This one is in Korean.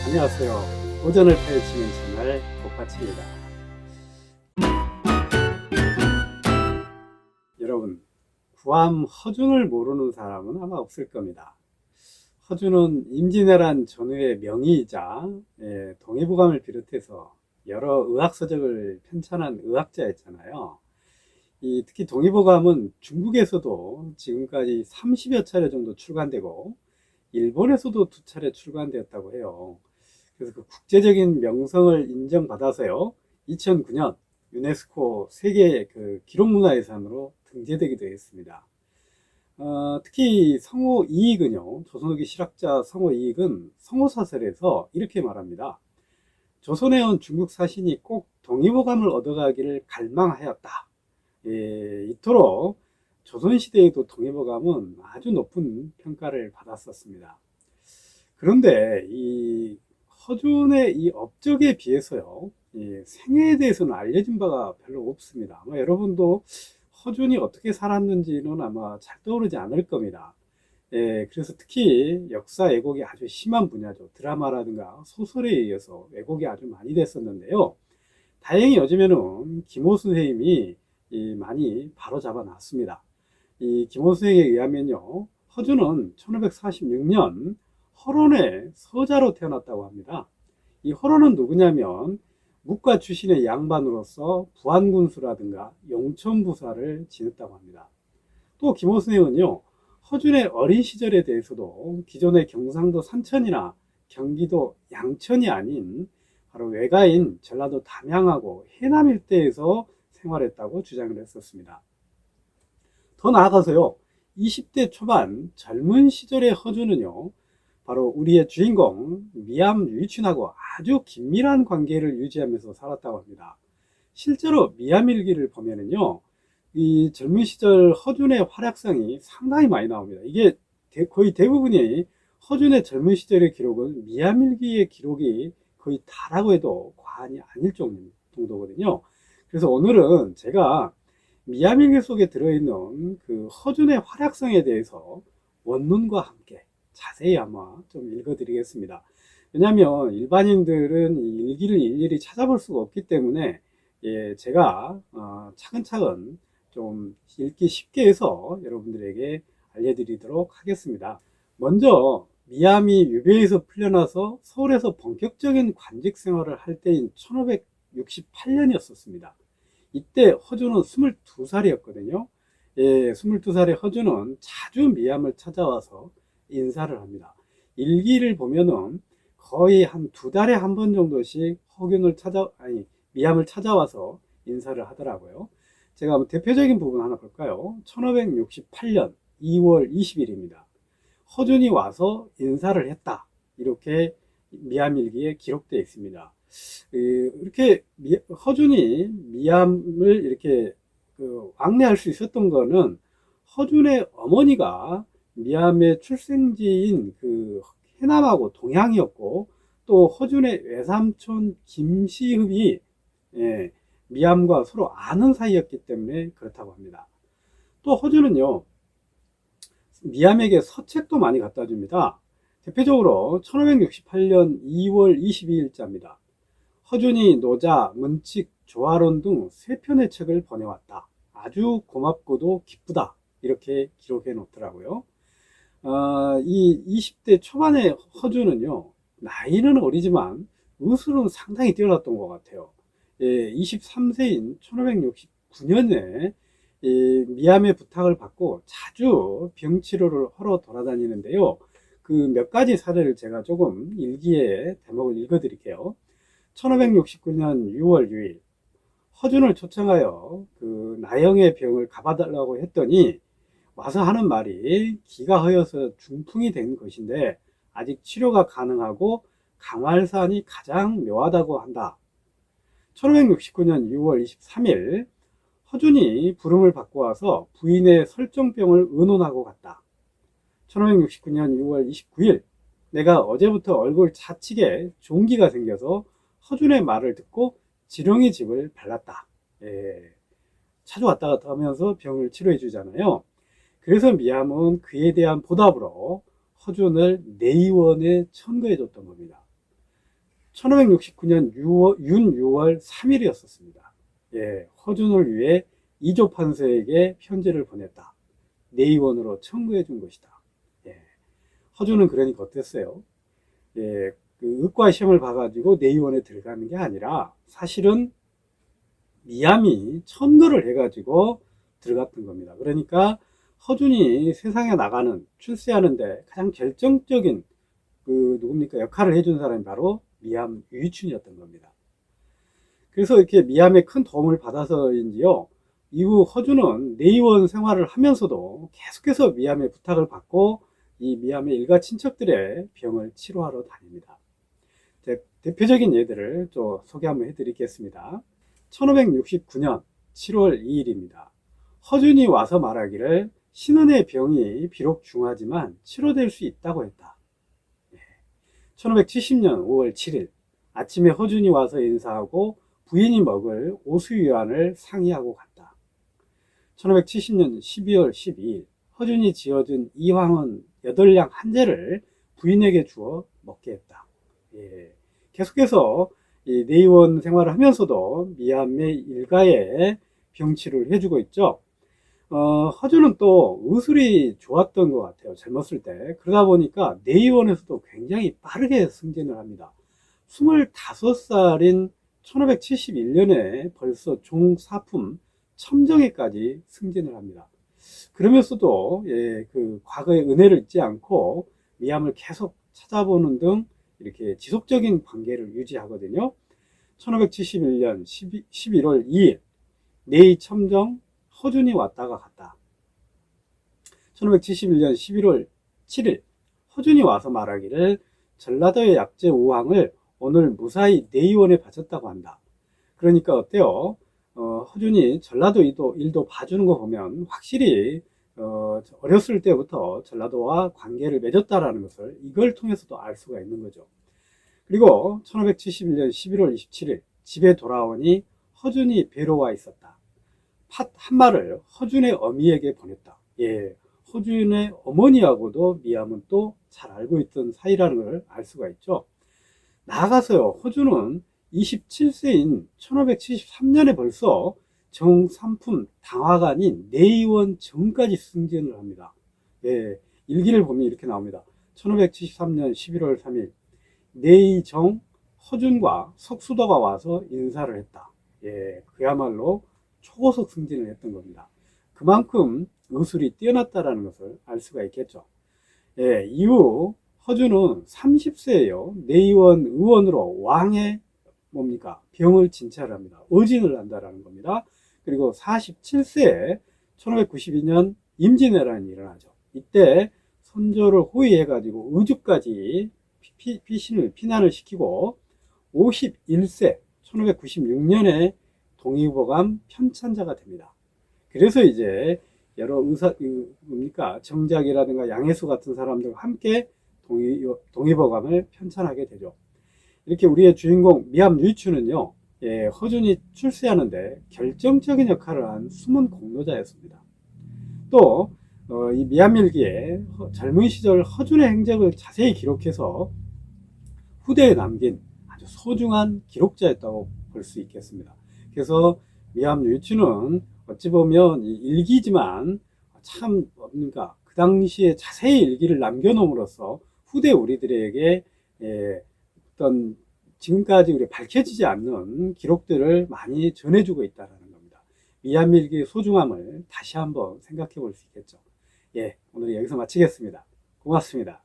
안녕하세요. 오전을 펼치는 채널 복파치입니다. 여러분, 구암 허준을 모르는 사람은 아마 없을 겁니다. 허준은 임진왜란 전후의 명의이자 동의보감을 비롯해서 여러 의학서적을 편찬한 의학자였잖아요. 특히 동의보감은 중국에서도 지금까지 30여 차례 정도 출간되고 일본에서도 2차례 출간되었다고 해요. 그래서 그 국제적인 명성을 인정받아서요, 2009년 유네스코 세계 그 기록문화유산으로 등재되기도 했습니다. 특히 성호 이익은요, 조선후기 실학자 성호 이익은 성호사설에서 이렇게 말합니다. 조선에 온 중국 사신이 꼭 동의보감을 얻어가기를 갈망하였다. 이토록 조선시대에도 동의보감은 아주 높은 평가를 받았었습니다. 그런데 이 허준의 이 업적에 비해서요, 이 생애에 대해서는 알려진 바가 별로 없습니다. 아마 여러분도 허준이 어떻게 살았는지는 아마 잘 떠오르지 않을 겁니다. 그래서 특히 역사 왜곡이 아주 심한 분야죠. 드라마라든가 소설에 의해서 왜곡이 아주 많이 됐었는데요. 다행히 요즘에는 김호 선생님이 많이 바로잡아 놨습니다. 이 김호 선생에 의하면요, 허준은 1546년 허론의 서자로 태어났다고 합니다. 이 허론은 누구냐면 묵과 출신의 양반으로서 부안군수라든가 용천부사를 지냈다고 합니다. 또 김호 선생은요, 허준의 어린 시절에 대해서도 기존의 경상도 산천이나 경기도 양천이 아닌 바로 외가인 전라도 담양하고 해남 일대에서 생활했다고 주장을 했었습니다. 더 나아가서요, 20대 초반 젊은 시절의 허준은요, 바로 우리의 주인공 미암 유이춘하고 아주 긴밀한 관계를 유지하면서 살았다고 합니다. 실제로 미암일기를 보면은요, 이 젊은 시절 허준의 활약상이 상당히 많이 나옵니다. 이게 거의 대부분이 허준의 젊은 시절의 기록은 미암일기의 기록이 거의 다라고 해도 과언이 아닐 정도거든요. 그래서 오늘은 제가 미암일기 속에 들어있는 그 허준의 활약상에 대해서 원문과 함께 자세히 아마 좀 읽어드리겠습니다. 왜냐하면 일반인들은 이 일기를 일일이 찾아볼 수가 없기 때문에 제가 차근차근 좀 읽기 쉽게 해서 여러분들에게 알려드리도록 하겠습니다. 먼저 미암이 유배에서 풀려나서 서울에서 본격적인 관직 생활을 할 때인 1568년이었습니다. 이때 허준은 22살이었거든요. 22살의 허준은 자주 미암을 찾아와서 인사를 합니다. 일기를 보면은 거의 한 2달에 한 번 정도씩 미암을 찾아와서 인사를 하더라고요. 제가 한번 대표적인 부분 하나 볼까요? 1568년 2월 20일입니다. 허준이 와서 인사를 했다. 이렇게 미암일기에 기록되어 있습니다. 이렇게 허준이 미암을 이렇게 왕래할 수 있었던 거는 허준의 어머니가 미암의 출생지인 그 해남하고 동양이었고, 또 허준의 외삼촌 김시흡이 미암과 서로 아는 사이였기 때문에 그렇다고 합니다. 또 허준은요, 미암에게 서책도 많이 갖다 줍니다. 대표적으로 1568년 2월 22일자입니다. 허준이 노자, 문칙, 조화론 등 3편의 책을 보내왔다. 아주 고맙고도 기쁘다. 이렇게 기록해 놓더라고요. 이 20대 초반의 허준은요, 나이는 어리지만 의술은 상당히 뛰어났던 것 같아요. 23세인 1569년에 미암의 부탁을 받고 자주 병치료를 하러 돌아다니는데요. 그 몇 가지 사례를 제가 조금 일기에 대목을 읽어 드릴게요. 1569년 6월 6일 허준을 초청하여 그 나영의 병을 가봐달라고 했더니 와서 하는 말이 기가 허여서 중풍이 된 것인데 아직 치료가 가능하고 강활산이 가장 묘하다고 한다. 1569년 6월 23일 허준이 부름을 받고 와서 부인의 설정병을 의논하고 갔다. 1569년 6월 29일 내가 어제부터 얼굴 좌측에 종기가 생겨서 허준의 말을 듣고 지렁이 즙을 발랐다. 자주 왔다 갔다 하면서 병을 치료해 주잖아요. 그래서 미암은 그에 대한 보답으로 허준을 내의원에 천거해 줬던 겁니다. 1569년 윤 6월 3일이었었습니다. 예, 허준을 위해 이조 판서에게 편지를 보냈다. 내의원으로 청구해 준 것이다. 예, 허준은 그러니까 어땠어요? 예, 그 의과 시험을 봐가지고 내의원에 들어가는 게 아니라 사실은 미암이 천거를 해가지고 들어갔던 겁니다. 그러니까 허준이 세상에 나가는 출세하는데 가장 결정적인 그 누굽니까 역할을 해준 사람이 바로 미암 유이춘이었던 겁니다. 그래서 이렇게 미암의 큰 도움을 받아서인지요, 이후 허준은 내의원 생활을 하면서도 계속해서 미암의 부탁을 받고 이 미암의 일가 친척들의 병을 치료하러 다닙니다. 대표적인 예들을 좀 소개 한번 해드리겠습니다. 1569년 7월 2일입니다. 허준이 와서 말하기를 신은의 병이 비록 중하지만 치료될 수 있다고 했다. 1570년 5월 7일 아침에 허준이 와서 인사하고 부인이 먹을 오수유안을 상의하고 갔다. 1570년 12월 12일 허준이 지어준 이황은 8량 한 재를 부인에게 주어 먹게 했다. 예, 계속해서 이 내의원 생활을 하면서도 미암의 일가에 병치료를 해주고 있죠. 허준은 또 의술이 좋았던 것 같아요. 젊었을 때. 그러다 보니까 내의원에서도 굉장히 빠르게 승진을 합니다. 25살인 1571년에 벌써 종사품 첨정에까지 승진을 합니다. 그러면서도 예, 그 과거의 은혜를 잊지 않고 미암을 계속 찾아보는 등 이렇게 지속적인 관계를 유지하거든요. 1571년 11월 2일 내의 첨정 허준이 왔다가 갔다. 1571년 11월 7일 허준이 와서 말하기를 전라도의 약재 5항을 오늘 무사히 내의원에 바쳤다고 한다. 그러니까 어때요? 허준이 전라도 일도 봐주는 거 보면 확실히 어렸을 때부터 전라도와 관계를 맺었다라는 것을 이걸 통해서도 알 수가 있는 거죠. 그리고 1571년 11월 27일 집에 돌아오니 허준이 뵈러 와 있었다. 팥 한 마를 허준의 어미에게 보냈다. 예, 허준의 어머니하고도 미암은 또 잘 알고 있던 사이라는 걸 알 수가 있죠. 나아가서요, 허준은 27세인 1573년에 벌써 정삼품 당화관인 내의원 정까지 승진을 합니다. 예, 일기를 보면 이렇게 나옵니다. 1573년 11월 3일 내의정 허준과 석수도가 와서 인사를 했다. 예, 그야말로 초고속 승진을 했던 겁니다. 그만큼 의술이 뛰어났다는 것을 알 수가 있겠죠. 예, 이후 허준은 30세에요. 내의원 의원으로 왕의 뭡니까? 병을 진찰합니다. 의진을 한다라는 겁니다. 그리고 47세에 1592년 임진왜란이 일어나죠. 이때 선조를 호위해가지고 의주까지 피난을 시키고 51세 1596년에 동의보감 편찬자가 됩니다. 그래서 이제 여러 뭡니까? 정작이라든가 양해수 같은 사람들과 함께 동의보감을 편찬하게 되죠. 이렇게 우리의 주인공 미암 유이춘은요, 예, 허준이 출세하는데 결정적인 역할을 한 숨은 공로자였습니다. 또 이 미암일기에 젊은 시절 허준의 행적을 자세히 기록해서 후대에 남긴 아주 소중한 기록자였다고 볼 수 있겠습니다. 그래서 미암 유이춘은 어찌 보면 일기지만 참 뭡니까? 그 당시에 자세히 일기를 남겨놓음으로써 후대 우리들에게 어떤 지금까지 우리 밝혀지지 않는 기록들을 많이 전해주고 있다는 겁니다. 미암일기의 소중함을 다시 한번 생각해 볼 수 있겠죠. 예, 오늘 여기서 마치겠습니다. 고맙습니다.